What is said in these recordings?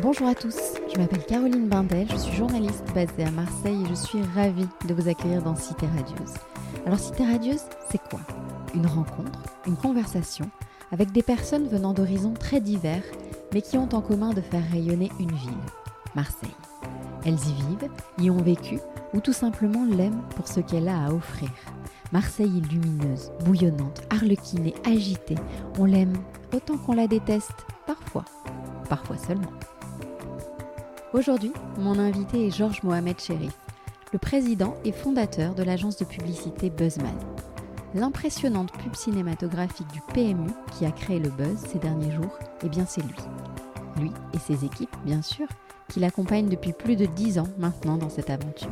Bonjour à tous, je m'appelle Caroline Bindel, je suis journaliste basée à Marseille et je suis ravie de vous accueillir dans Cité Radieuse. Alors Cité Radieuse, c'est quoi ? Une rencontre, une conversation avec des personnes venant d'horizons très divers mais qui ont en commun de faire rayonner une ville, Marseille. Elles y vivent, y ont vécu ou tout simplement l'aiment pour ce qu'elle a à offrir. Marseille est lumineuse, bouillonnante, arlequinée, agitée. On l'aime autant qu'on la déteste, parfois seulement. Aujourd'hui, mon invité est Georges Mohamed Cherif, le président et fondateur de l'agence de publicité Buzzman. L'impressionnante pub cinématographique du PMU qui a créé le buzz ces derniers jours, eh bien c'est lui. Lui et ses équipes, bien sûr, qui l'accompagnent depuis plus de 10 ans maintenant dans cette aventure.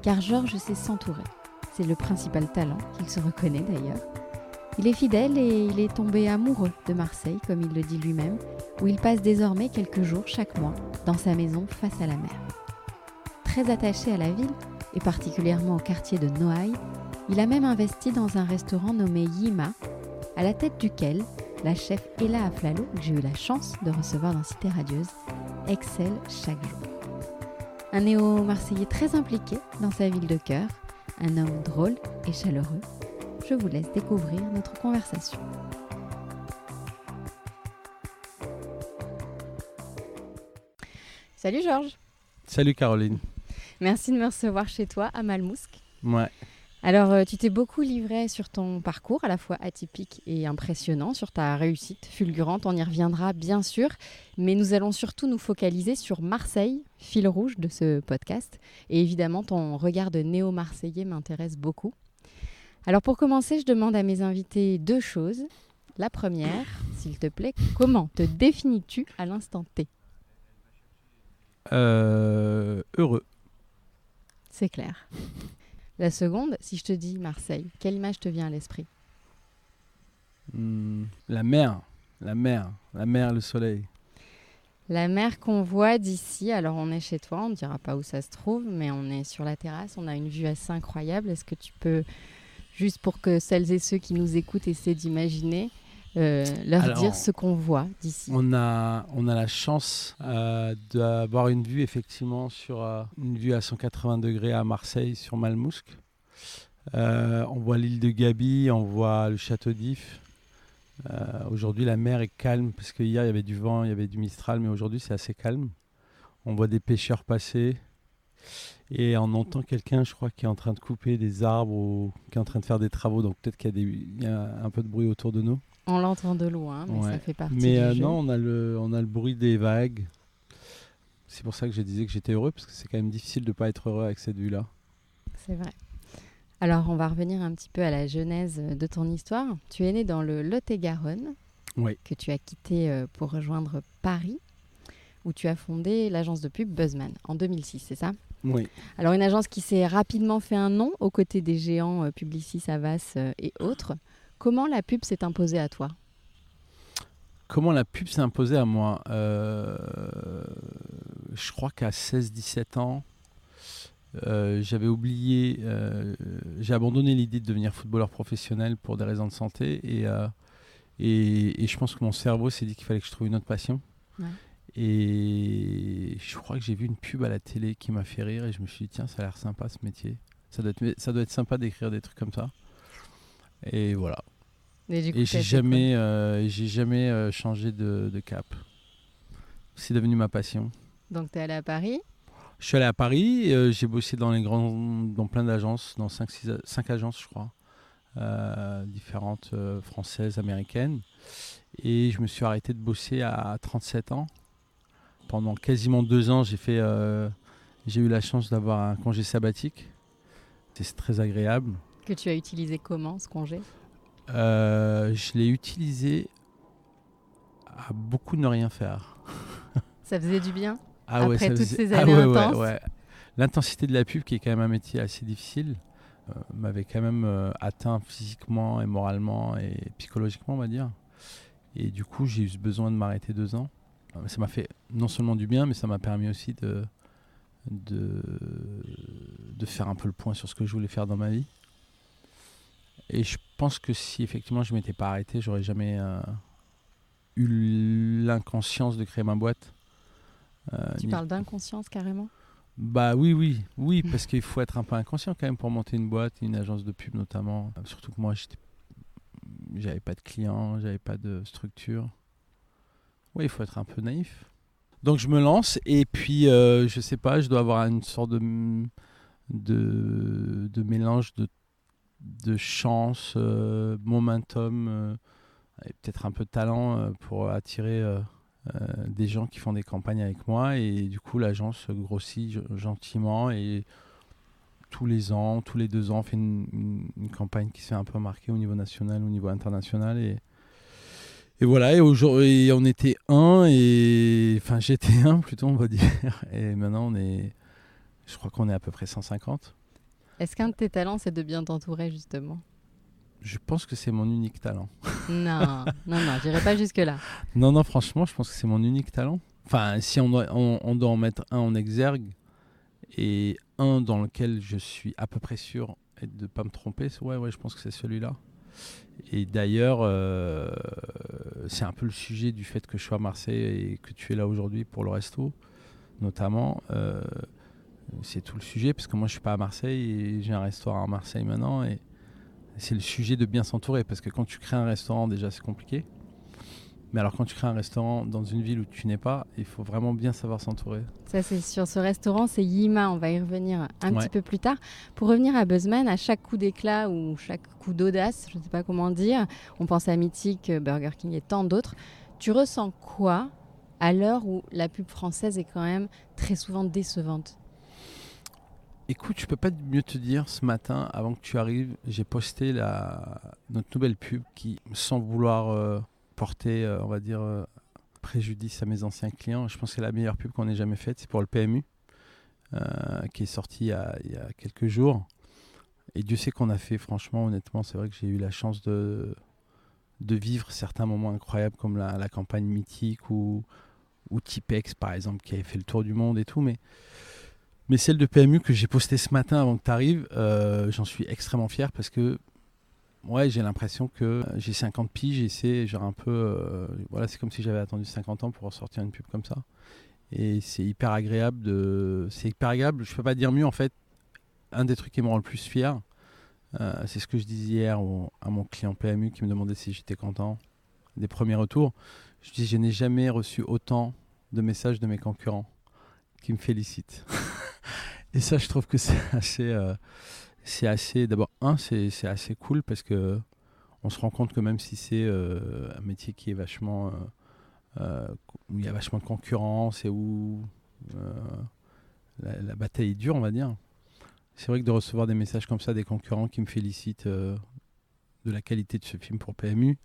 Car Georges sait s'entourer. C'est le principal talent qu'il se reconnaît d'ailleurs. Il est fidèle et il est tombé amoureux de Marseille, comme il le dit lui-même, où il passe désormais quelques jours chaque mois dans sa maison face à la mer. Très attaché à la ville, et particulièrement au quartier de Noailles, il a même investi dans un restaurant nommé Yima, à la tête duquel la chef Ella Aflalo, que j'ai eu la chance de recevoir dans Cité Radieuse, excelle chaque jour. Un néo-marseillais très impliqué dans sa ville de cœur, un homme drôle et chaleureux. Je vous laisse découvrir notre conversation. Salut Georges. Salut Caroline. Merci de me recevoir chez toi à Malmousque. Ouais. Alors, tu t'es beaucoup livré sur ton parcours, à la fois atypique et impressionnant, sur ta réussite fulgurante. On y reviendra bien sûr, mais nous allons surtout nous focaliser sur Marseille, fil rouge de ce podcast. Et évidemment, ton regard de néo-marseillais m'intéresse beaucoup. Alors pour commencer, je demande à mes invités 2 choses. La première, s'il te plaît, comment te définis-tu à l'instant T ? Heureux. C'est clair. La seconde, si je te dis Marseille, quelle image te vient à l'esprit ? La mer, le soleil. La mer qu'on voit d'ici, alors on est chez toi, on ne dira pas où ça se trouve, mais on est sur la terrasse, on a une vue assez incroyable. Est-ce que tu peux, juste pour que celles et ceux qui nous écoutent essaient d'imaginer, dire ce qu'on voit d'ici ? On a la chance d'avoir une vue effectivement sur une vue à 180 degrés à Marseille sur Malmousque. On voit l'île de Gaby, on voit le château d'If. Aujourd'hui la mer est calme parce que hier il y avait du vent, il y avait du Mistral, mais aujourd'hui c'est assez calme. On voit des pêcheurs passer et on entend quelqu'un, je crois, qui est en train de couper des arbres ou qui est en train de faire des travaux, donc peut-être qu'il y a un peu de bruit autour de nous. On l'entend de loin, mais ça fait partie du jeu. Non, on a le bruit des vagues. C'est pour ça que je disais que j'étais heureux, parce que c'est quand même difficile de ne pas être heureux avec cette vue-là. C'est vrai. Alors, on va revenir un petit peu à la genèse de ton histoire. Tu es né dans le Lot-et-Garonne, Oui. que tu as quitté pour rejoindre Paris, où tu as fondé l'agence de pub Buzzman en 2006, c'est ça ? Oui. Alors, une agence qui s'est rapidement fait un nom aux côtés des géants Publicis, Havas et autres. Comment la pub s'est imposée à toi ? Comment la pub s'est imposée à moi ? Je crois qu'à 16-17 ans, j'avais oublié, j'ai abandonné l'idée de devenir footballeur professionnel pour des raisons de santé et je pense que mon cerveau s'est dit qu'il fallait que je trouve une autre passion. Ouais. Et je crois que j'ai vu une pub à la télé qui m'a fait rire et je me suis dit tiens, ça a l'air sympa ce métier. Ça doit être sympa d'écrire des trucs comme ça. Et voilà. Et j'ai jamais changé de cap. C'est devenu ma passion. Donc tu es allé à Paris ? Je suis allé à Paris, j'ai bossé dans plein d'agences, dans 5 agences je crois, différentes françaises, américaines. Et je me suis arrêté de bosser à 37 ans. Pendant quasiment 2 ans, j'ai eu la chance d'avoir un congé sabbatique. C'est très agréable. Que tu as utilisé comment, ce congé ? Je l'ai utilisé à beaucoup ne rien faire. Ça faisait du bien ? Après toutes ces années intenses. Ouais. L'intensité de la pub, qui est quand même un métier assez difficile, m'avait quand même atteint physiquement et moralement et psychologiquement, on va dire. Et du coup, j'ai eu ce besoin de m'arrêter 2 ans. Ça m'a fait non seulement du bien, mais ça m'a permis aussi de faire un peu le point sur ce que je voulais faire dans ma vie. Et je pense que si effectivement je ne m'étais pas arrêté, j'aurais jamais eu l'inconscience de créer ma boîte. Tu parles d'inconscience carrément? Bah oui, parce qu'il faut être un peu inconscient quand même pour monter une boîte, une agence de pub notamment. Surtout que moi, j'avais pas de clients, j'avais pas de structure. Oui, il faut être un peu naïf. Donc je me lance et puis je sais pas, je dois avoir une sorte de mélange de chance, momentum, et peut-être un peu de talent pour attirer des gens qui font des campagnes avec moi. Et du coup, l'agence grossit gentiment et tous les ans, tous les 2 ans, on fait une campagne qui se fait un peu marquer au niveau national, au niveau international. Et voilà, et aujourd'hui, on était enfin j'étais un plutôt, on va dire. Et maintenant, je crois qu'on est à peu près 150. Est-ce qu'un de tes talents, c'est de bien t'entourer, justement? Je pense que c'est mon unique talent. Non, j'irai pas jusque-là. Non, franchement, je pense que c'est mon unique talent. Enfin, si on doit en mettre un en exergue et un dans lequel je suis à peu près sûr et de ne pas me tromper, ouais, je pense que c'est celui-là. Et d'ailleurs, c'est un peu le sujet du fait que je sois à Marseille et que tu es là aujourd'hui pour le resto, notamment. C'est tout le sujet, parce que moi je suis pas à Marseille et j'ai un restaurant à Marseille maintenant. Et c'est le sujet de bien s'entourer, parce que quand tu crées un restaurant, déjà c'est compliqué. Mais alors quand tu crées un restaurant dans une ville où tu n'es pas, il faut vraiment bien savoir s'entourer. Ça, c'est sur ce restaurant, c'est Yima. On va y revenir un petit peu plus tard. Pour revenir à Buzzman, à chaque coup d'éclat ou chaque coup d'audace, je ne sais pas comment dire, on pense à Mythique, Burger King et tant d'autres. Tu ressens quoi à l'heure où la pub française est quand même très souvent décevante? Écoute, je peux pas mieux te dire, ce matin, avant que tu arrives, j'ai posté notre nouvelle pub qui, sans vouloir porter, on va dire, préjudice à mes anciens clients, je pense que c'est la meilleure pub qu'on ait jamais faite, c'est pour le PMU, qui est sorti il y a quelques jours. Et Dieu sait qu'on a fait, franchement, honnêtement, c'est vrai que j'ai eu la chance de vivre certains moments incroyables comme la campagne Mythique ou Tipex, par exemple, qui avait fait le tour du monde et tout, mais celle de PMU que j'ai postée ce matin avant que tu arrives, j'en suis extrêmement fier parce que ouais, j'ai l'impression que j'ai 50 piges et c'est genre un peu... voilà, c'est comme si j'avais attendu 50 ans pour sortir une pub comme ça. Et c'est hyper agréable. C'est hyper agréable, je peux pas dire mieux en fait. Un des trucs qui me rend le plus fier, c'est ce que je disais hier à mon client PMU qui me demandait si j'étais content des premiers retours. Je dis, je n'ai jamais reçu autant de messages de mes concurrents qui me félicitent. Et ça, je trouve que c'est assez. D'abord, c'est assez cool parce que on se rend compte que même si c'est un métier qui est vachement, où il y a vachement de concurrence et où la bataille est dure, on va dire. C'est vrai que de recevoir des messages comme ça des concurrents qui me félicitent de la qualité de ce film pour PMU.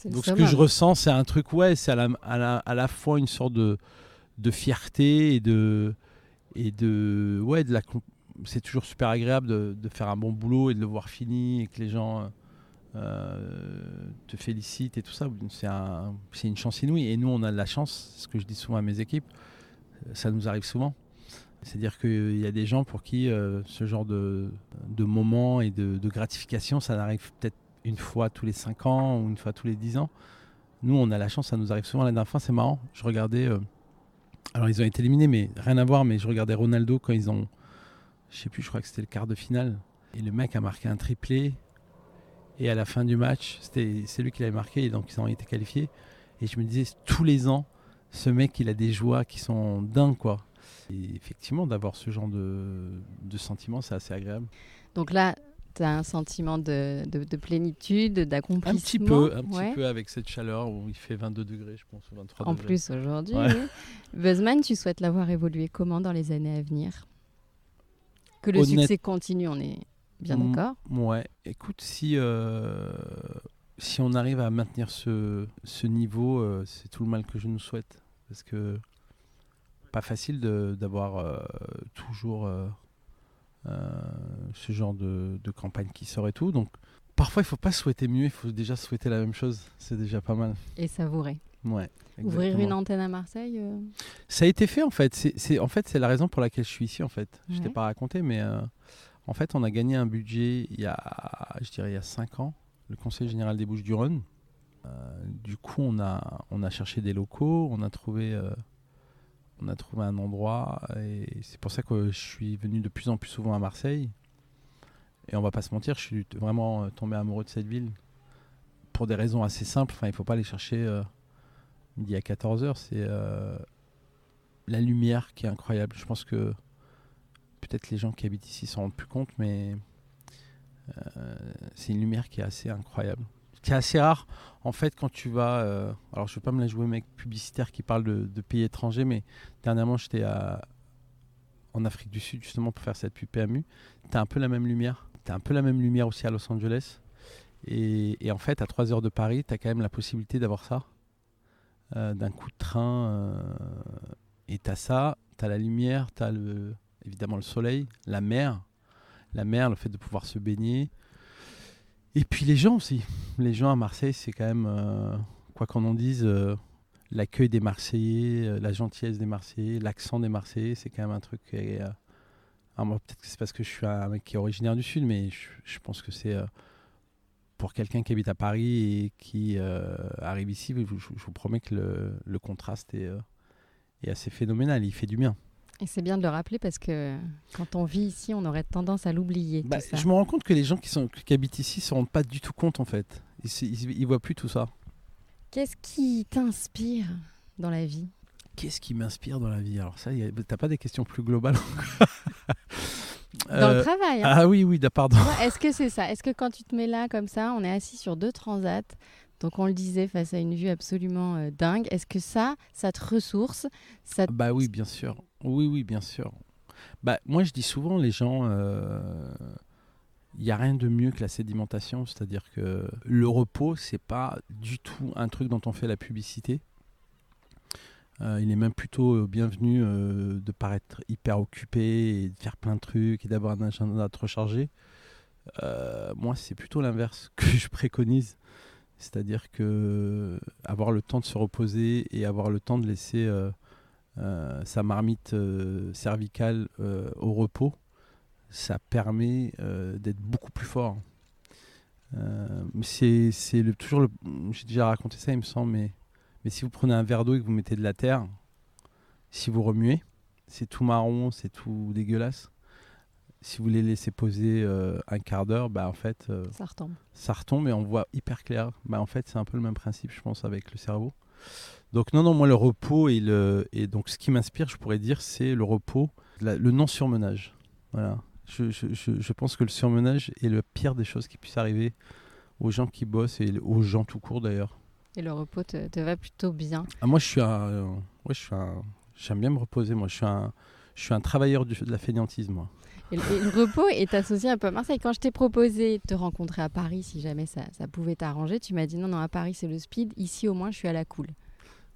Donc ce que je ressens, c'est un truc, ouais, c'est à la fois une sorte de fierté c'est toujours super agréable de faire un bon boulot et de le voir fini et que les gens te félicitent et tout ça. C'est une chance inouïe. Et nous, on a de la chance, c'est ce que je dis souvent à mes équipes, ça nous arrive souvent. C'est-à-dire qu'il y a des gens pour qui ce genre de moments et de gratification, ça arrive peut-être une fois tous les 5 ans ou une fois tous les 10 ans. Nous, on a la chance, ça nous arrive souvent. La dernière fois, c'est marrant, je regardais... alors, ils ont été éliminés, mais rien à voir. Mais je regardais Ronaldo quand ils ont... Je sais plus, je crois que c'était le quart de finale. Et le mec a marqué un triplé. Et à la fin du match, c'est lui qui l'avait marqué. Et donc, ils ont été qualifiés. Et je me disais, tous les ans, ce mec, il a des joies qui sont dingues, quoi. Et effectivement, d'avoir ce genre de sentiment, c'est assez agréable. Donc là, tu as un sentiment de plénitude, d'accomplissement. Un petit peu avec cette chaleur où il fait 22 degrés, je pense, ou 23 degrés. En plus, aujourd'hui. Ouais. Oui. Buzzman, tu souhaites l'avoir évolué comment dans les années à venir? Que le succès continue, on est bien d'accord. Ouais, écoute, si on arrive à maintenir ce niveau, c'est tout le mal que je nous souhaite. Parce que pas facile d'avoir toujours ce genre de campagne qui sort et tout. Donc parfois, il ne faut pas souhaiter mieux, il faut déjà souhaiter la même chose. C'est déjà pas mal. Et savourer. Ouais. Exactement. Ouvrir une antenne à Marseille Ça a été fait en fait. C'est la raison pour laquelle je suis ici en fait. Je Ouais. t'ai pas raconté, mais en fait, on a gagné un budget il y a 5 ans, le Conseil général des Bouches-du-Rhône. Du coup, on a cherché des locaux, on a trouvé on a trouvé un endroit et c'est pour ça que je suis venu de plus en plus souvent à Marseille. Et on va pas se mentir, je suis vraiment tombé amoureux de cette ville pour des raisons assez simples. Enfin, il faut pas aller chercher midi à 14h. C'est la lumière qui est incroyable. Je pense que peut-être les gens qui habitent ici s'en rendent plus compte, mais c'est une lumière qui est assez incroyable. C'est assez rare, en fait, quand tu vas... alors, je ne vais pas me la jouer, mec publicitaire qui parle de pays étrangers, mais dernièrement, j'étais en Afrique du Sud, justement, pour faire cette pub PMU. Tu as un peu la même lumière. Tu as un peu la même lumière aussi à Los Angeles. Et en fait, à 3 heures de Paris, tu as quand même la possibilité d'avoir ça. D'un coup de train. Et tu as ça, tu as la lumière, tu as évidemment le soleil, la mer, le fait de pouvoir se baigner. Et puis les gens aussi. Les gens à Marseille, c'est quand même, quoi qu'on en dise, l'accueil des Marseillais, la gentillesse des Marseillais, l'accent des Marseillais, c'est quand même un truc qui est... alors moi, peut-être que c'est parce que je suis un mec qui est originaire du Sud, mais je pense que c'est... pour quelqu'un qui habite à Paris et qui arrive ici, je vous promets que le contraste est assez phénoménal. Il fait du bien. Et c'est bien de le rappeler parce que quand on vit ici, on aurait tendance à l'oublier. Tout ça. Je me rends compte que les gens qui habitent ici ne se rendent pas du tout compte en fait. Ils voient plus tout ça. Qu'est-ce qui t'inspire dans la vie ? Qu'est-ce qui m'inspire dans la vie ? Alors ça, t'as pas des questions plus globales ? Dans le travail. Hein. Ah oui, pardon. Ouais, est-ce que c'est ça ? Est-ce que quand tu te mets là comme ça, on est assis sur 2 transats, donc on le disait, face à une vue absolument dingue, est-ce que ça te ressource ? Bah oui, bien sûr. Oui, bien sûr. Bah, moi, je dis souvent, les gens, il n'y a rien de mieux que la sédimentation. C'est-à-dire que le repos, c'est pas du tout un truc dont on fait la publicité. Il est même plutôt bienvenu de paraître hyper occupé et de faire plein de trucs et d'avoir un agenda trop chargé. Moi, c'est plutôt l'inverse que je préconise. C'est-à-dire que avoir le temps de se reposer et avoir le temps de laisser sa marmite cervicale au repos, ça permet d'être beaucoup plus fort. C'est toujours j'ai déjà raconté ça, il me semble, mais si vous prenez un verre d'eau et que vous mettez de la terre, si vous remuez, c'est tout marron, c'est tout dégueulasse. Si vous les laissez poser un quart d'heure, bah en fait, ça retombe et on voit hyper clair. Bah en fait, c'est un peu le même principe, je pense, avec le cerveau. Donc non, moi le repos et donc ce qui m'inspire, je pourrais dire, c'est le repos, le non-surmenage. Voilà. Je pense que le surmenage est le pire des choses qui puissent arriver aux gens qui bossent et aux gens tout court d'ailleurs. Et le repos te va plutôt bien. Moi, j'aime bien me reposer. Moi, je suis un travailleur de la fainéantise, moi. Et le repos est associé un peu à Marseille. Quand je t'ai proposé de te rencontrer à Paris, si jamais ça pouvait t'arranger, tu m'as dit non, à Paris, c'est le speed. Ici, au moins, je suis à la cool.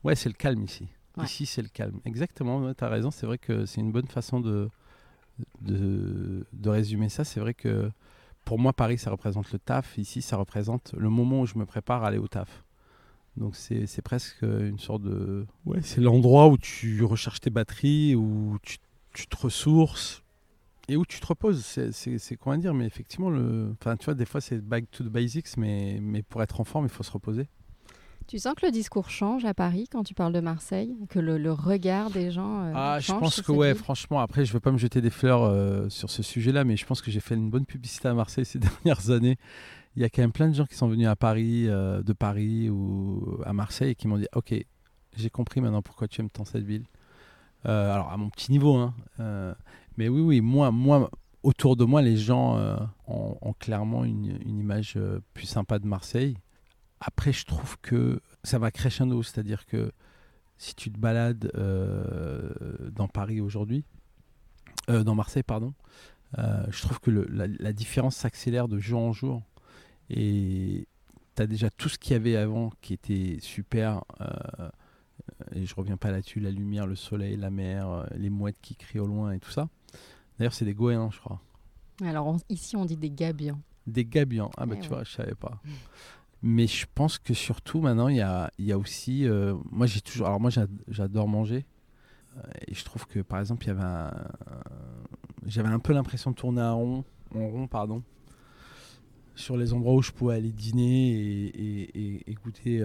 Ouais, c'est le calme ici. Ouais. Ici, c'est le calme. Exactement, ouais, tu as raison. C'est vrai que c'est une bonne façon de résumer ça. C'est vrai que pour moi, Paris, ça représente le taf. Ici, ça représente le moment où je me prépare à aller au taf. Donc c'est presque une sorte de... Ouais, c'est l'endroit où tu recharges tes batteries, où tu te ressources et où tu te reposes. C'est comment dire, mais effectivement, tu vois, des fois c'est back to the basics, mais pour être en forme, il faut se reposer. Tu sens que le discours change à Paris quand tu parles de Marseille ? Que le regard des gens change ? Je pense que ouais, franchement, après, je ne veux pas me jeter des fleurs sur ce sujet-là, mais je pense que j'ai fait une bonne publicité à Marseille ces dernières années. Il y a quand même plein de gens qui sont venus à Paris, de Paris ou à Marseille et qui m'ont dit « Ok, j'ai compris maintenant pourquoi tu aimes tant cette ville. » Alors, à mon petit niveau, hein. Mais oui, moi, autour de moi, les gens ont clairement une image plus sympa de Marseille. Après, je trouve que ça va crescendo, c'est-à-dire que si tu te balades dans Paris aujourd'hui, dans Marseille, pardon, je trouve que la différence s'accélère de jour en jour. Et tu as déjà tout ce qu'il y avait avant qui était super. Et je reviens pas là-dessus, la lumière, le soleil, la mer, les mouettes qui crient au loin et tout ça. D'ailleurs, c'est des goélands, je crois. Alors ici, on dit des gabions. Des gabions. Ah bah tu vois, je savais pas. Mais je pense que surtout maintenant, il y a aussi... moi, j'adore manger. Et je trouve que, par exemple, j'avais un peu l'impression de tourner en rond, pardon, sur les endroits où je pouvais aller dîner et goûter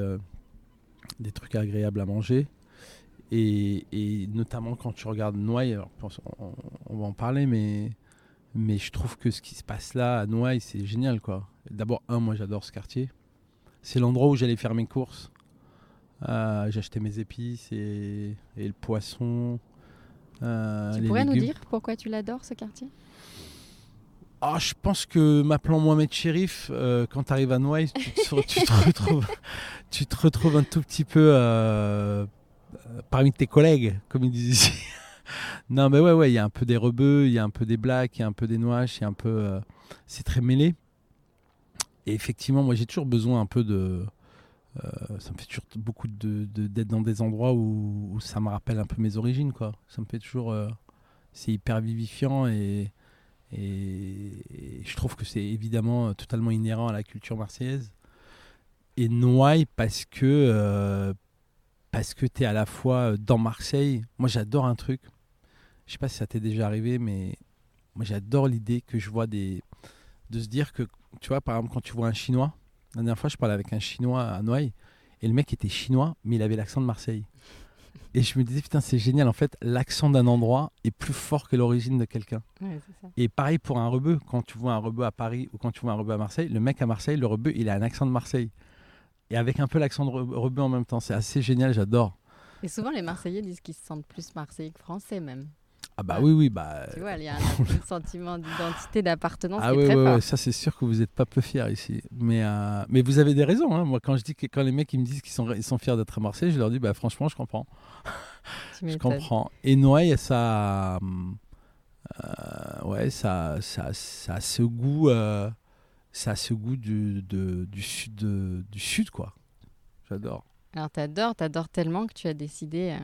des trucs agréables à manger. Et notamment quand tu regardes Noailles, alors, on va en parler, mais je trouve que ce qui se passe là à Noailles, c'est génial, quoi. D'abord, moi j'adore ce quartier. C'est l'endroit où j'allais faire mes courses. J'achetais mes épices et le poisson, Tu les pourrais nous légumes. dire pourquoi tu l'adores, ce quartier? Je pense que m'appelant Mohamed Chérif, quand tu arrives à Noailles, tu te retrouves un tout petit peu parmi tes collègues, comme ils disent ici. Non, mais ouais, il y a un peu des rebeux, il y a un peu des blacks, il y a un peu des nouaches, il y a un peu, c'est très mêlé. Et effectivement, moi, j'ai toujours besoin un peu de. Ça me fait toujours beaucoup d'être dans des endroits où ça me rappelle un peu mes origines, quoi. Ça me fait toujours. C'est hyper vivifiant et je trouve que c'est évidemment totalement inhérent à la culture marseillaise. Et Noailles parce que tu es à la fois dans Marseille. Moi, j'adore un truc. Je sais pas si ça t'est déjà arrivé, mais moi, j'adore l'idée que je vois de se dire que, tu vois, par exemple, quand tu vois un Chinois, la dernière fois, je parlais avec un Chinois à Noailles, et le mec était chinois, mais il avait l'accent de Marseille. Et je me disais, putain, c'est génial, en fait, l'accent d'un endroit est plus fort que l'origine de quelqu'un. Ouais, c'est ça. Et pareil pour un rebeu, quand tu vois un rebeu à Paris ou quand tu vois un rebeu à Marseille, le mec à Marseille, le rebeu, il a un accent de Marseille. Et avec un peu l'accent de rebeu en même temps, c'est assez génial, j'adore. Et souvent, les Marseillais disent qu'ils se sentent plus Marseillais que Français, même. Ah bah Ouais. oui, Tu vois, il y a un sentiment d'identité, d'appartenance ah qui est oui, très fort. ça c'est sûr que vous n'êtes pas peu fiers ici. Mais vous avez des raisons. Hein. Moi, quand les mecs ils me disent ils sont fiers d'être à Marseille, je leur dis, bah franchement, je comprends. Tu Je m'étonnes. comprends. Et Noailles, ouais, ça a ce goût, du sud, quoi. J'adore. Alors, t'adores tellement que tu as décidé...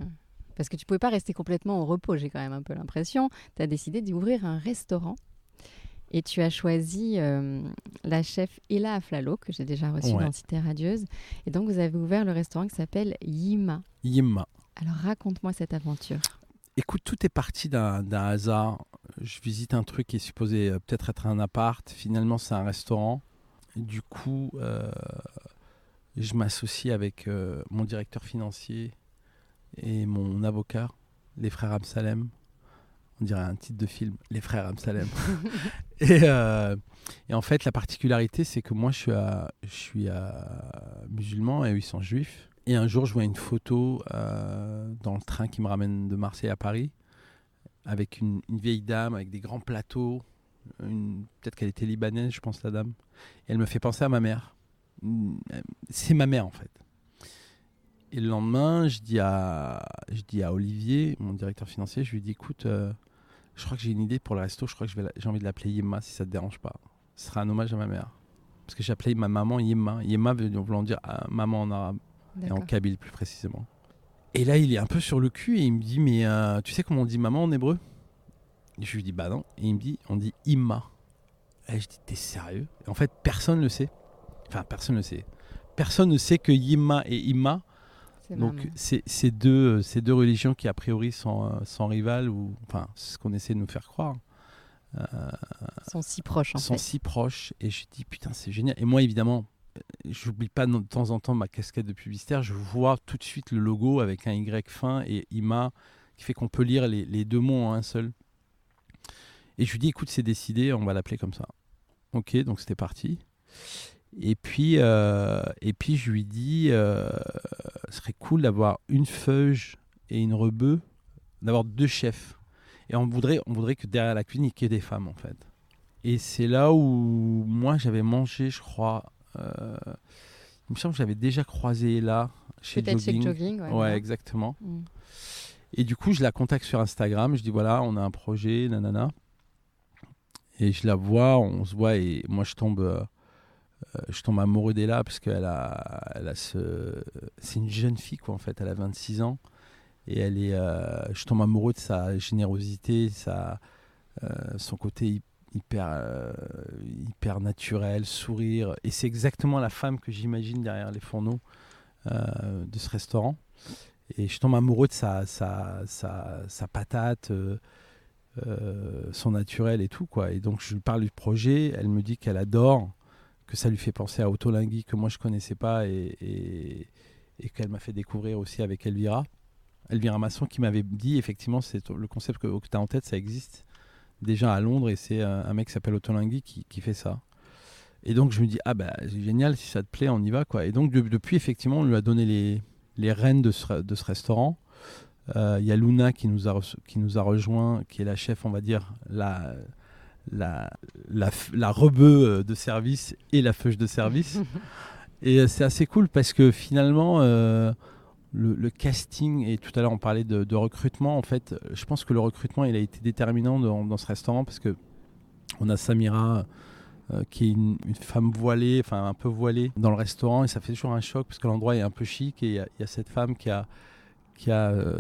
parce que tu pouvais pas rester complètement au repos, j'ai quand même un peu l'impression. Tu as décidé d'ouvrir un restaurant. Et tu as choisi la chef Ella Aflalo, que j'ai déjà reçue Ouais. dans Cité Radieuse. Et donc, vous avez ouvert le restaurant qui s'appelle Yima. Yimma. Alors, raconte-moi cette aventure. Écoute, tout est parti d'un hasard. Je visite un truc qui est supposé peut-être être un appart. Finalement, c'est un restaurant. Et du coup, je m'associe avec mon directeur financier et mon avocat, les frères Amsalem. On dirait un titre de film, les frères Amsalem. et en fait, la particularité, c'est que moi, je suis musulman et eux, ils sont juifs. Et un jour, je vois une photo dans le train qui me ramène de Marseille à Paris, avec une vieille dame, avec des grands plateaux. Peut-être qu'elle était libanaise, je pense, la dame. Et elle me fait penser à ma mère. C'est ma mère, en fait. Et le lendemain, je dis à Olivier, mon directeur financier, je lui dis, écoute, je crois que j'ai une idée pour le resto, je crois que j'ai envie de l'appeler Yemma, si ça te dérange pas. Ce sera un hommage à ma mère. Parce que j'appelais ma maman Yemma. Yemma voulant dire maman en arabe, et en kabyle plus précisément. Et là, il est un peu sur le cul et il me dit, mais tu sais comment on dit maman en hébreu? Et je lui dis, bah non. Et il me dit, on dit Imma. Et je dis, t'es sérieux? Et en fait, personne ne le sait. Enfin, personne ne le sait. Personne ne sait que Yemma et Imma, donc c'est deux religions qui a priori sont rivales, ou enfin c'est ce qu'on essaie de nous faire croire. Sont si proches en fait. Sont si proches, et je dis putain c'est génial. Et moi évidemment, j'oublie pas de temps en temps ma casquette de publicitaire, je vois tout de suite le logo avec un Y fin et Ima, qui fait qu'on peut lire les deux mots en un seul. Et je lui dis écoute c'est décidé, on va l'appeler comme ça. Ok, donc c'était parti. Et puis je lui dis, ce serait cool d'avoir une Feuge et une Rebeu, d'avoir deux chefs. Et on voudrait que derrière la cuisine, il y ait des femmes, en fait. Et c'est là où moi, j'avais mangé, je crois, il me semble que j'avais déjà croisé là, chez Peut-être Jogging. chez Jogging, ouais. Ouais, Voilà. exactement. Et du coup, je la contacte sur Instagram, je dis voilà, on a un projet, nanana. Et je la vois, on se voit, et moi, je tombe amoureux d'Ella parce qu'elle a c'est une jeune fille quoi en fait, elle a 26 ans et je tombe amoureux de sa générosité, son côté hyper naturel, sourire, et c'est exactement la femme que j'imagine derrière les fourneaux de ce restaurant, et je tombe amoureux de sa patate, son naturel et tout quoi, et donc je lui parle du projet, elle me dit qu'elle adore, que ça lui fait penser à Autolingui que moi je connaissais pas et qu'elle m'a fait découvrir aussi avec Elvira. Elvira Masson, qui m'avait dit effectivement, c'est le concept que tu as en tête, ça existe déjà à Londres et c'est un mec qui s'appelle Ottolenghi qui fait ça. Et donc je me dis, c'est génial, si ça te plaît, on y va, quoi. Et donc depuis, effectivement, on lui a donné les rênes de ce restaurant. Il y a Luna qui nous a rejoint, qui est la chef, on va dire, la rebeu de service et la feuge de service. Et c'est assez cool parce que finalement, le casting, et tout à l'heure on parlait de recrutement, en fait, je pense que le recrutement, il a été déterminant dans ce restaurant parce que on a Samira, qui est une femme voilée, enfin un peu voilée dans le restaurant, et ça fait toujours un choc parce que l'endroit est un peu chic et il y a cette femme qui a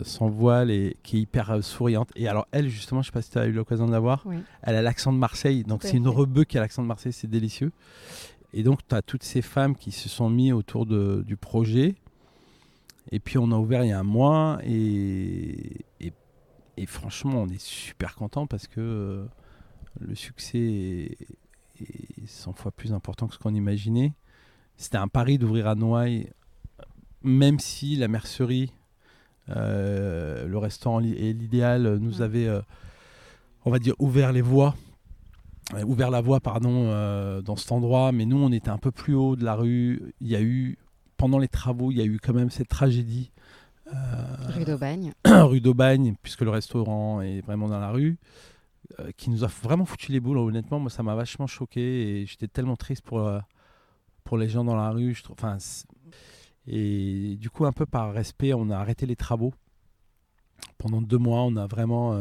son voile et qui est hyper souriante. Et alors elle, justement, je ne sais pas si tu as eu l'occasion de la voir, oui. Elle a l'accent de Marseille, donc c'est une rebeu qui a l'accent de Marseille, c'est délicieux. Et donc tu as toutes ces femmes qui se sont mises autour du projet, et puis on a ouvert il y a un mois, et franchement on est super contents parce que le succès est 100 fois plus important que ce qu'on imaginait. C'était un pari d'ouvrir à Noailles, même si la mercerie, le restaurant et l'idéal nous avait, on va dire, ouvert la voie, dans cet endroit. Mais nous, on était un peu plus haut de la rue. Il y a eu, pendant les travaux, il y a eu quand même cette tragédie. Rue d'Aubagne. Rue d'Aubagne, puisque le restaurant est vraiment dans la rue. Qui nous a vraiment foutu les boules, honnêtement. Moi, ça m'a vachement choqué et j'étais tellement triste pour les gens dans la rue. Et du coup, un peu par respect, on a arrêté les travaux. Pendant 2 mois, on a vraiment...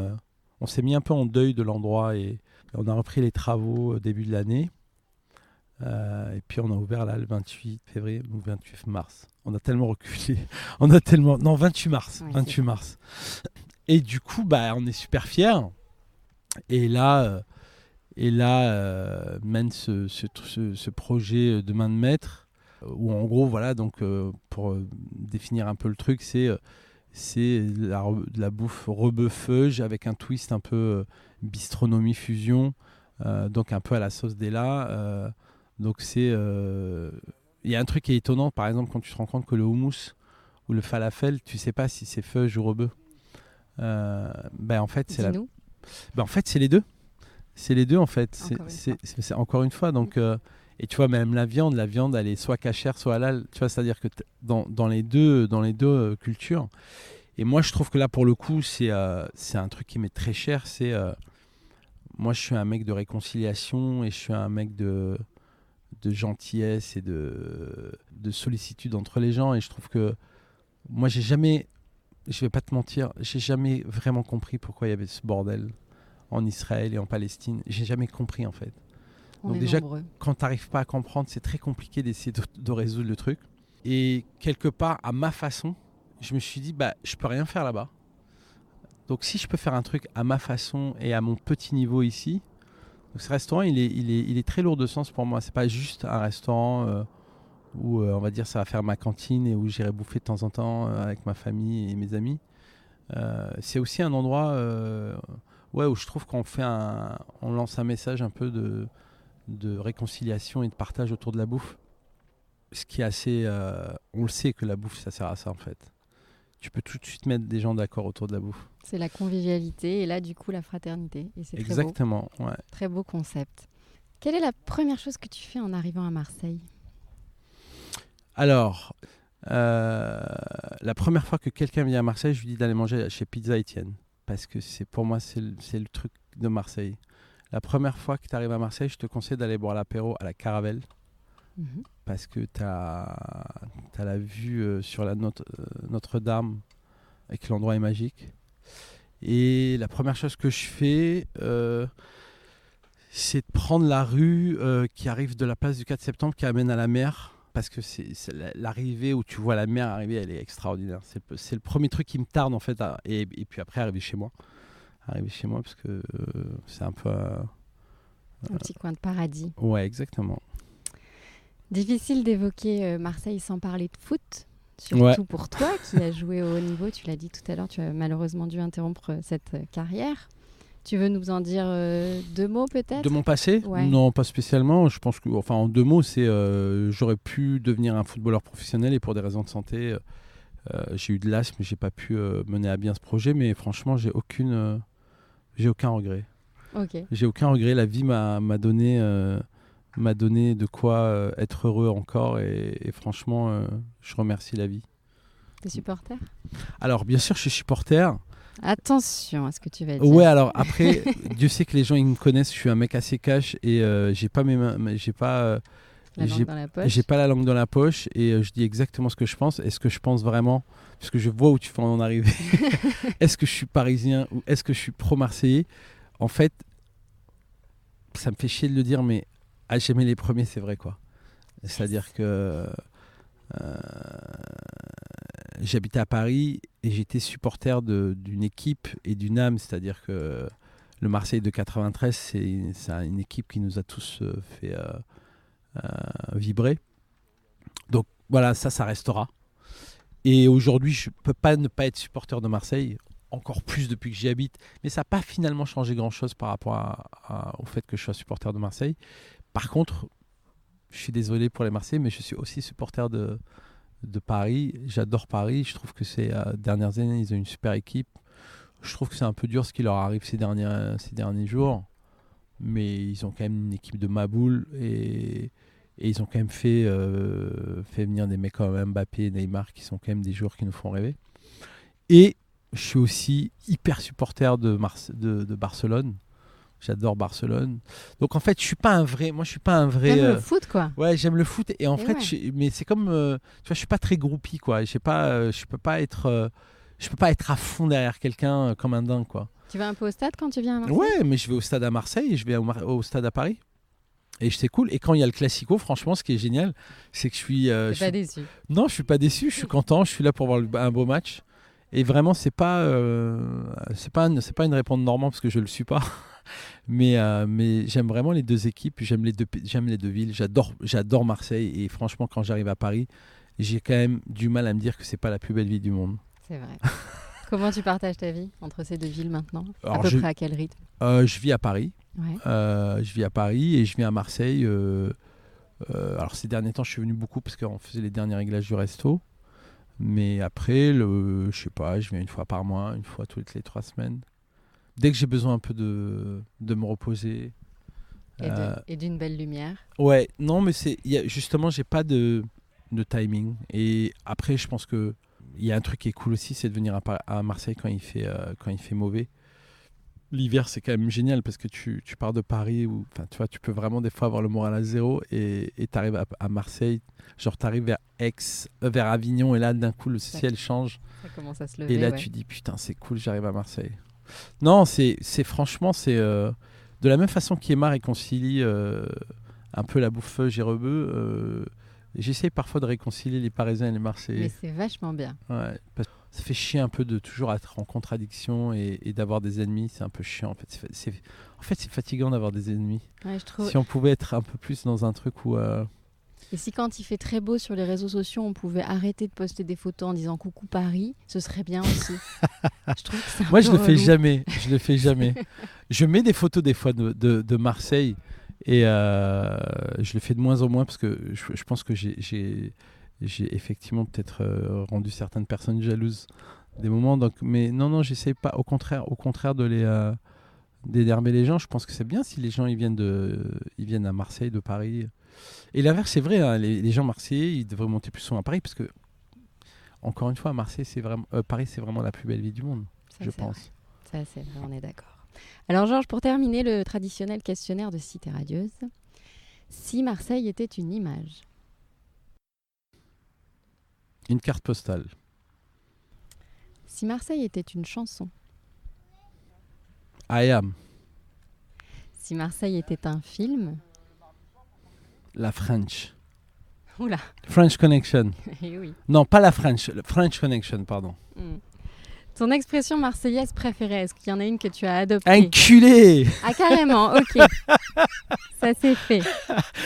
on s'est mis un peu en deuil de l'endroit et on a repris les travaux au début de l'année. Et puis, on a ouvert là le 28 février ou 28 mars. On a tellement reculé. Non, 28 mars. Oui, 28 mars. Et du coup, on est super fiers. Et là mène ce projet de main de maître où en gros voilà, donc pour définir un peu le truc, c'est de la bouffe rebeu-feuge avec un twist un peu bistronomie fusion, donc un peu à la sauce d'Ella. Donc c'est il y a un truc qui est étonnant, par exemple, quand tu te rends compte que le houmous ou le falafel, tu sais pas si c'est feuge ou rebeu. En fait c'est les deux. C'est les deux en fait. C'est encore une fois. Donc, et tu vois, même la viande elle est soit cachère, soit halal. Tu vois, c'est-à-dire que dans les deux cultures. Et moi, je trouve que là, pour le coup, c'est un truc qui m'est très cher. Moi, je suis un mec de réconciliation et je suis un mec de gentillesse et de sollicitude entre les gens. Et je trouve que moi, je vais pas te mentir, j'ai jamais vraiment compris pourquoi il y avait ce bordel en Israël et en Palestine. J'ai jamais compris en fait. Donc déjà, quand tu n'arrives pas à comprendre, c'est très compliqué d'essayer de résoudre le truc. Et quelque part, à ma façon, je me suis dit, je peux rien faire là-bas. Donc si je peux faire un truc à ma façon et à mon petit niveau ici, donc ce restaurant, il est très lourd de sens pour moi. C'est pas juste un restaurant où on va dire ça va faire ma cantine et où j'irai bouffer de temps en temps avec ma famille et mes amis. C'est aussi un endroit où je trouve qu'on lance un message un peu de réconciliation et de partage autour de la bouffe. Ce qui est assez... on le sait que la bouffe, ça sert à ça en fait. Tu peux tout de suite mettre des gens d'accord autour de la bouffe. C'est la convivialité et là du coup la fraternité. Et c'est exactement, très beau. Ouais. Très beau concept. Quelle est la première chose que tu fais en arrivant à Marseille ? Alors, la première fois que quelqu'un vient à Marseille, je lui dis d'aller manger chez Pizza Etienne. Parce que pour moi, c'est le truc de Marseille. La première fois que tu arrives à Marseille, je te conseille d'aller boire l'apéro à la Caravelle. Parce que tu as la vue sur la Notre-Dame et que l'endroit est magique. Et la première chose que je fais, c'est de prendre la rue qui arrive de la place du 4 septembre qui amène à la mer. Parce que c'est l'arrivée où tu vois la mer arriver, elle est extraordinaire. C'est le premier truc qui me tarde en fait. Et puis après, arriver chez moi. Parce que c'est un peu... un petit coin de paradis. Ouais, exactement. Difficile d'évoquer Marseille sans parler de foot. Surtout pour toi qui as joué au haut niveau. Tu l'as dit tout à l'heure, tu as malheureusement dû interrompre cette carrière. Tu veux nous en dire 2 mots peut-être ? De mon passé ? Ouais. Non, pas spécialement. Je pense que, en 2 mots, c'est j'aurais pu devenir un footballeur professionnel et pour des raisons de santé, J'ai eu de l'asthme, j'ai pas pu mener à bien ce projet, mais franchement, j'ai aucun regret. Ok. J'ai aucun regret. La vie m'a donné de quoi être heureux encore, et franchement, je remercie la vie. T'es supporter ? Alors, bien sûr, je suis supporter. Attention à ce que tu vas dire. Ouais, alors après, Dieu sait que les gens ils me connaissent, je suis un mec assez cash et j'ai pas mes mains, j'ai pas La langue dans la poche. j'ai pas la langue dans la poche, et je dis exactement ce que je pense. Est-ce que je pense vraiment, puisque je vois où tu vas en arriver, est-ce que je suis parisien ou est-ce que je suis pro-marseillais? En fait, ça me fait chier de le dire, mais à jamais les premiers, c'est vrai, quoi. C'est-à-dire que j'habitais à Paris et j'étais supporter d'une équipe et d'une âme, c'est-à-dire que le Marseille de 93, c'est une équipe qui nous a tous fait vibrer. Donc voilà, ça restera. Et aujourd'hui, je ne peux pas ne pas être supporter de Marseille, encore plus depuis que j'y habite, mais ça n'a pas finalement changé grand-chose par rapport au fait que je sois supporter de Marseille. Par contre, je suis désolé pour les Marseillais, mais je suis aussi supporter de Paris. J'adore Paris. Je trouve que ces dernières années, ils ont une super équipe. Je trouve que c'est un peu dur ce qui leur arrive ces derniers jours. Mais ils ont quand même une équipe de Maboule. Et ils ont quand même fait venir des mecs comme Mbappé et Neymar, qui sont quand même des joueurs qui nous font rêver. Et je suis aussi hyper supporter de Barcelone. J'adore Barcelone. Donc en fait, je suis pas un vrai. T'aimes le foot, quoi. Ouais, j'aime le foot, et en fait, ouais. mais c'est comme, tu vois, je suis pas très groupie, quoi. Je peux pas être à fond derrière quelqu'un comme un dingue, quoi. Tu vas un peu au stade quand tu viens à Marseille ? Ouais, mais je vais au stade à Marseille et je vais au stade à Paris. Et c'est cool. Et quand il y a le Classico, franchement, ce qui est génial, c'est que je suis. T'es pas déçu. Non, je suis pas déçu. Je suis content. Je suis là pour voir un beau match. Et vraiment, c'est pas une réponse normande parce que je le suis pas. Mais j'aime vraiment les deux équipes. J'aime les deux villes. J'adore Marseille. Et franchement, quand j'arrive à Paris, j'ai quand même du mal à me dire que c'est pas la plus belle ville du monde. C'est vrai. Comment tu partages ta vie entre ces deux villes maintenant ? Alors, à peu près à quel rythme ? Je vis à Paris. Ouais. Je vis à Paris et je viens à Marseille. Alors ces derniers temps, je suis venu beaucoup parce qu'on faisait les derniers réglages du resto. Mais après, je sais pas, je viens une fois par mois, une fois toutes les 3 semaines. Dès que j'ai besoin un peu de me reposer. Et d'une belle lumière. Ouais, non, mais justement, j'ai pas de timing. Et après, je pense que il y a un truc qui est cool aussi, c'est de venir à Marseille quand il fait mauvais. L'hiver, c'est quand même génial parce que tu pars de Paris où tu vois, tu peux vraiment des fois avoir le moral à zéro, et tu arrives à Marseille, genre tu arrives vers vers Avignon, et là d'un coup le ciel change. Ça commence à se lever. Et là tu dis putain, c'est cool, j'arrive à Marseille. Non, c'est franchement, c'est de la même façon qu'Emma réconcilie un peu la bouffe Gérebeu. J'essaye parfois de réconcilier les Parisiens et les Marseillais. Mais c'est vachement bien. Ouais, parce que ça fait chier un peu de toujours être en contradiction et d'avoir des ennemis. C'est un peu chiant, en fait. C'est fatigant d'avoir des ennemis. Ouais, je trouve. Si on pouvait être un peu plus dans un truc où... Et si quand il fait très beau sur les réseaux sociaux, on pouvait arrêter de poster des photos en disant coucou Paris, ce serait bien aussi. Je trouve que c'est un Moi, peu je le fais relou. jamais. Je mets des photos des fois de Marseille, et je le fais de moins en moins parce que je pense que j'ai effectivement peut-être rendu certaines personnes jalouses des moments. Donc, mais non, j'essaie pas. Au contraire d'énerver les gens. Je pense que c'est bien si les gens ils viennent à Marseille de Paris. Et l'inverse, c'est vrai, hein, les gens marseillais, ils devraient monter plus souvent à Paris parce que, encore une fois, Paris, c'est vraiment la plus belle ville du monde, Ça, je c'est pense. vrai. Ça, c'est vrai, on est d'accord. Alors, Georges, pour terminer, le traditionnel questionnaire de Cité Radieuse. Si Marseille était une image ? Une carte postale. Si Marseille était une chanson ? I Am. Si Marseille était un film ? La French. Oula. French Connection. Eh oui. Non, pas la French. Le French Connection, pardon. Ton expression marseillaise préférée, est-ce qu'il y en a une que tu as adoptée ? Enculé. Ah, carrément, ok. Ça c'est fait.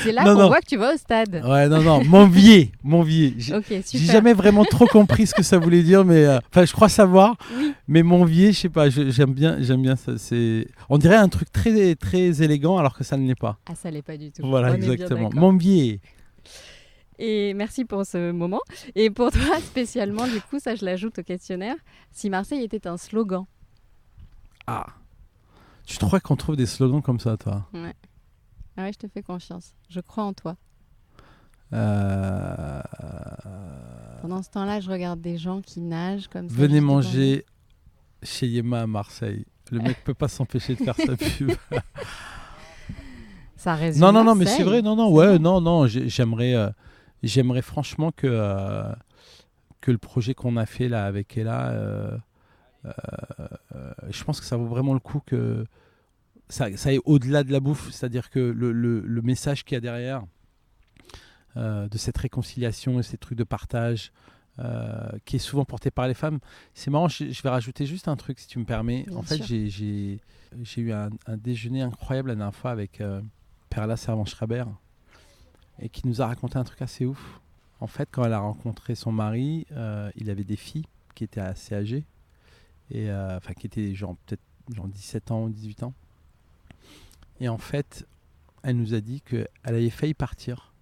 C'est là qu'on voit que tu vas au stade. Ouais, non, m'envier. Ok, super. J'ai jamais vraiment trop compris ce que ça voulait dire, mais je crois savoir. Oui. Mais m'envier, je sais pas, j'aime bien ça. On dirait un truc très, très élégant alors que ça ne l'est pas. Ah, ça l'est pas du tout. Voilà, On est bien exactement. d'accord. M'envier. Et merci pour ce moment. Et pour toi, spécialement, du coup, ça, je l'ajoute au questionnaire. Si Marseille était un slogan. Ah, tu crois qu'on trouve des slogans comme ça, toi? Ouais. Ah ouais, je te fais confiance. Je crois en toi. Euh, Pendant ce temps-là, je regarde des gens qui nagent comme ça. Venez juste devant manger chez Yema à Marseille. Le mec peut pas s'empêcher de faire sa pub. nous. Ça résume Non, mais Marseille. c'est vrai, non, C'est ouais, bon. non, j'aimerais franchement que le projet qu'on a fait là avec Ella, je pense que ça vaut vraiment le coup que ça aille au-delà de la bouffe, c'est-à-dire que le message qu'il y a derrière de cette réconciliation et ces trucs de partage qui est souvent porté par les femmes. C'est marrant, je vais rajouter juste un truc si tu me permets. Bien En fait, sûr. j'ai eu un déjeuner incroyable la dernière fois avec Perla Servan-Schreiber et qui nous a raconté un truc assez ouf. En fait, quand elle a rencontré son mari, il avait des filles qui étaient assez âgées, et enfin qui étaient peut-être 17 ans ou 18 ans. Et en fait, elle nous a dit qu'elle avait failli partir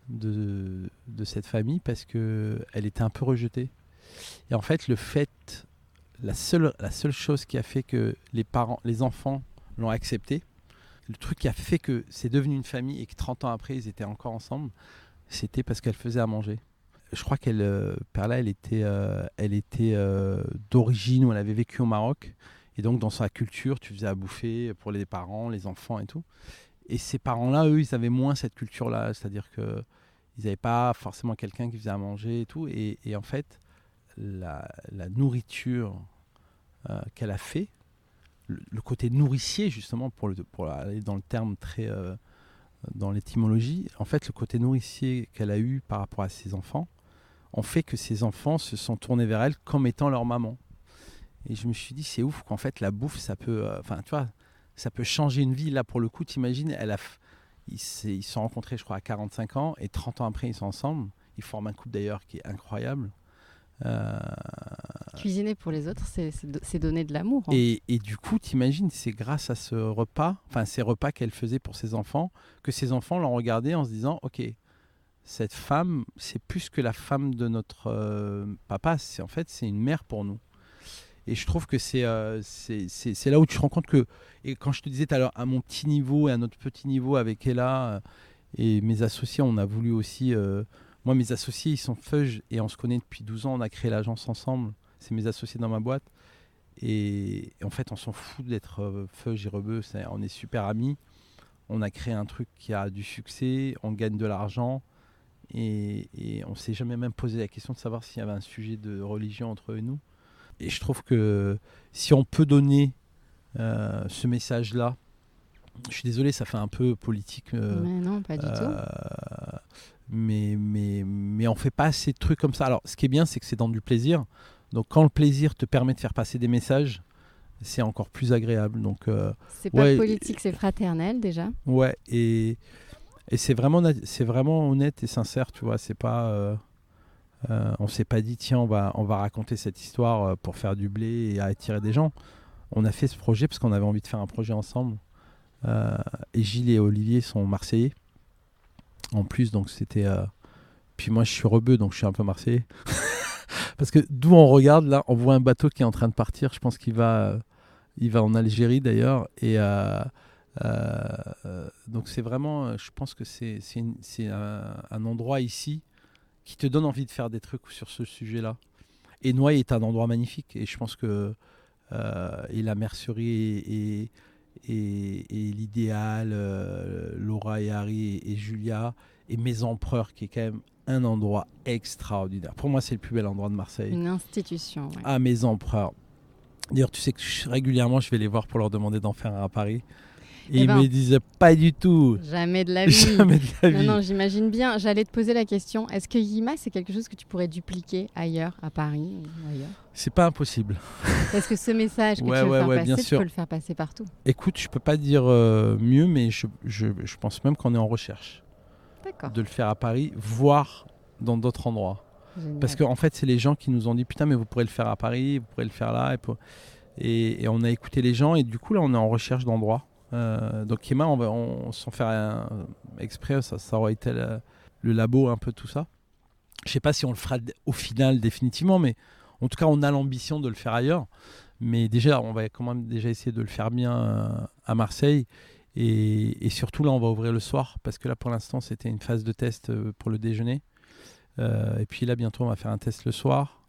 de cette famille parce qu'elle était un peu rejetée. Et en fait, la seule chose qui a fait que les enfants l'ont accepté, le truc qui a fait que c'est devenu une famille et que 30 ans après, ils étaient encore ensemble, c'était parce qu'elle faisait à manger. Je crois Perla, elle était d'origine où elle avait vécu au Maroc. Et donc, dans sa culture, tu faisais à bouffer pour les parents, les enfants et tout. Et ces parents-là, eux, ils avaient moins cette culture-là. C'est-à-dire qu'ils n'avaient pas forcément quelqu'un qui faisait à manger et tout. Et en fait, la nourriture qu'elle a fait, le côté nourricier, justement, pour aller dans le terme très... dans l'étymologie, en fait, le côté nourricier qu'elle a eu par rapport à ses enfants, ont fait que ses enfants se sont tournés vers elle comme étant leur maman. Et je me suis dit, c'est ouf qu'en fait, la bouffe, ça peut... Enfin, tu vois, ça peut changer une vie. Là, pour le coup, t'imagines, ils se sont rencontrés, je crois, à 45 ans, et 30 ans après, ils sont ensemble. Ils forment un couple, d'ailleurs, qui est incroyable. Cuisiner pour les autres, c'est donner de l'amour. Hein. Et du coup, t'imagines, c'est grâce à ces repas qu'elle faisait pour ses enfants, que ses enfants l'ont regardé en se disant, ok, cette femme, c'est plus que la femme de notre papa, c'est une mère pour nous. Et je trouve que c'est là où tu te rends compte que, et quand je te disais tout à l'heure, à mon petit niveau et à notre petit niveau avec Ella et mes associés, on a voulu aussi... moi, mes associés, ils sont Feuge et on se connaît depuis 12 ans, on a créé l'agence ensemble. C'est mes associés dans ma boîte. Et en fait, on s'en fout d'être Feuge et Rebeu, on est super amis. On a créé un truc qui a du succès, on gagne de l'argent. Et on ne s'est jamais même posé la question de savoir s'il y avait un sujet de religion entre eux et nous. Et je trouve que si on peut donner ce message-là, je suis désolé, ça fait un peu politique. Mais non, pas du tout. Mais on fait pas assez de trucs comme ça. Alors, ce qui est bien, c'est que c'est dans du plaisir. Donc, quand le plaisir te permet de faire passer des messages, c'est encore plus agréable. Donc, c'est pas politique, c'est fraternel déjà. Ouais, et c'est vraiment honnête et sincère, tu vois. C'est pas... on s'est pas dit tiens on va raconter cette histoire pour faire du blé et attirer des gens. On a fait ce projet parce qu'on avait envie de faire un projet ensemble. Et Gilles et Olivier sont marseillais en plus, donc c'était puis moi je suis rebeu, donc je suis un peu marseillais. Parce que d'où on regarde là, on voit un bateau qui est en train de partir. Je pense qu'il va en Algérie d'ailleurs. Et donc c'est vraiment, je pense que c'est un endroit ici qui te donne envie de faire des trucs sur ce sujet-là. Et Noailles est un endroit magnifique. Et je pense que et la mercerie et l'idéal, Laura et Harry et Julia, et Mes Empereurs, qui est quand même un endroit extraordinaire. Pour moi, c'est le plus bel endroit de Marseille. Une institution. Ouais. Ah, Mes Empereurs. D'ailleurs, tu sais que régulièrement, je vais les voir pour leur demander d'en faire un à Paris. Et ils me disaient pas du tout. Jamais de la vie. Jamais de la vie. Non, j'imagine bien. J'allais te poser la question. Est-ce que Yima, c'est quelque chose que tu pourrais dupliquer ailleurs, à Paris ou ailleurs ? C'est pas impossible. Est-ce que ce message que tu veux faire passer, tu peux le faire passer partout ? Écoute, je peux pas dire mieux, mais je pense même qu'on est en recherche. D'accord. De le faire à Paris, voire dans d'autres endroits. Génial. Parce qu'en fait, c'est les gens qui nous ont dit putain, mais vous pourrez le faire à Paris, vous pourrez le faire là. Et on a écouté les gens, et du coup, là, on est en recherche d'endroits. Donc Yema, on sans faire exprès, ça aurait été le labo, un peu tout ça. Je ne sais pas si on le fera au final définitivement, mais en tout cas, on a l'ambition de le faire ailleurs. Mais déjà, on va quand même déjà essayer de le faire bien à Marseille. Et surtout, là, on va ouvrir le soir. Parce que là, pour l'instant, c'était une phase de test pour le déjeuner. Et puis là, bientôt, on va faire un test le soir.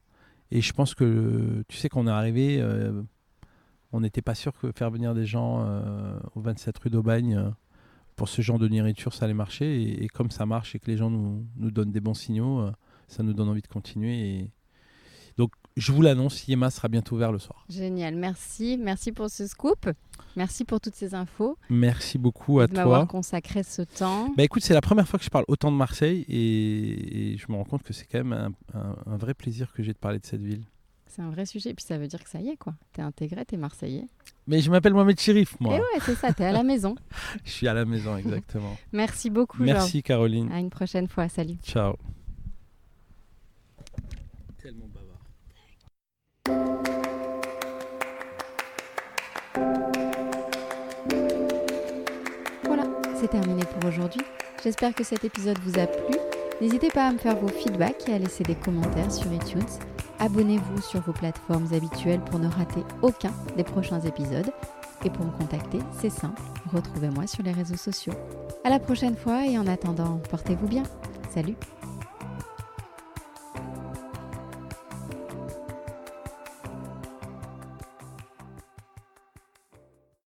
Et je pense que, tu sais, quand on est arrivé, on n'était pas sûr que faire venir des gens au 27 rue d'Aubagne pour ce genre de nourriture, ça allait marcher. Et comme ça marche et que les gens nous donnent des bons signaux, ça nous donne envie de continuer. Donc, je vous l'annonce, Yema sera bientôt ouvert le soir. Génial, merci. Merci pour ce scoop. Merci pour toutes ces infos. Merci beaucoup à toi. De m'avoir consacré ce temps. Bah écoute, c'est la première fois que je parle autant de Marseille et je me rends compte que c'est quand même un vrai plaisir que j'ai de parler de cette ville. C'est un vrai sujet. Et puis ça veut dire que ça y est, quoi. T'es intégré, t'es Marseillais. Mais je m'appelle Mohamed Chérif, moi. Et ouais, c'est ça, t'es à la maison. Je suis à la maison, exactement. Merci beaucoup, Merci, Caroline. À une prochaine fois. Salut. Ciao. Tellement bavard. Voilà, c'est terminé pour aujourd'hui. J'espère que cet épisode vous a plu. N'hésitez pas à me faire vos feedbacks et à laisser des commentaires sur iTunes. Abonnez-vous sur vos plateformes habituelles pour ne rater aucun des prochains épisodes. Et pour me contacter, c'est simple, retrouvez-moi sur les réseaux sociaux. À la prochaine fois et en attendant, portez-vous bien. Salut!